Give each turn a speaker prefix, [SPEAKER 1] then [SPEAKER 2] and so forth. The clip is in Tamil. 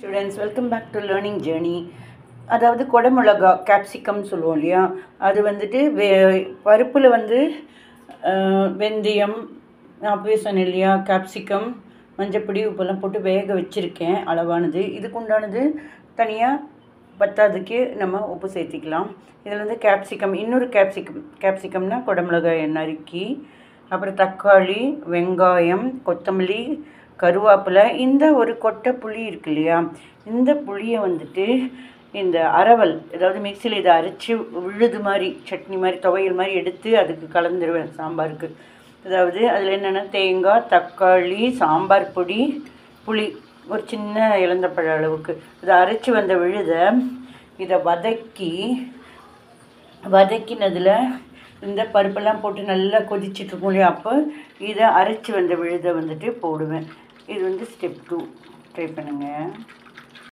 [SPEAKER 1] Students, welcome back to learning journey. அதாவது கொடமிளகா கேப்சிகம் சொல்லுவோம் இல்லையா, அது வந்துட்டு பருப்பில் வந்து வெந்தயம் அப்பவே சொன்னேன் இல்லையா, கேப்சிகம் மஞ்சப்பொடி உப்பெல்லாம் போட்டு வேக வச்சுருக்கேன். அளவானது இதுக்கு உண்டானது தனியாக பத்தாதுக்கு நம்ம உப்பு சேர்த்திக்கலாம். இதில் வந்து கேப்சிகம், இன்னொரு கேப்சிகம்னா கொடமிளகாய் நறுக்கி, அப்புறம் தக்காளி, வெங்காயம், கொத்தமல்லி, கருவேப்பிலை, இந்த ஒரு கொட்டை புளி இருக்கு இல்லையா, இந்த புளியை வந்துட்டு இந்த அரவல், அதாவது மிக்சியில் இதை அரைச்சி விழுது மாதிரி சட்னி மாதிரி துவையல் மாதிரி எடுத்து அதுக்கு கலந்துருவேன் சாம்பாருக்கு. அதாவது அதில் என்னென்னா தேங்காய், தக்காளி, சாம்பார் பொடி, புளி, ஒரு சின்ன இலந்தப்பழ அளவுக்கு இதை அரைச்சி வந்த விழுதை இதை வதக்கினதில் இந்த பருப்பெல்லாம் போட்டு நல்லா கொதிச்சிட்ருக்கோம் இல்லையா, அப்போ இதை அரைச்சி வந்த விழுதை வந்துட்டு போடுவேன். இது வந்து ஸ்டெப் 2, ட்ரை பண்ணுங்கள்.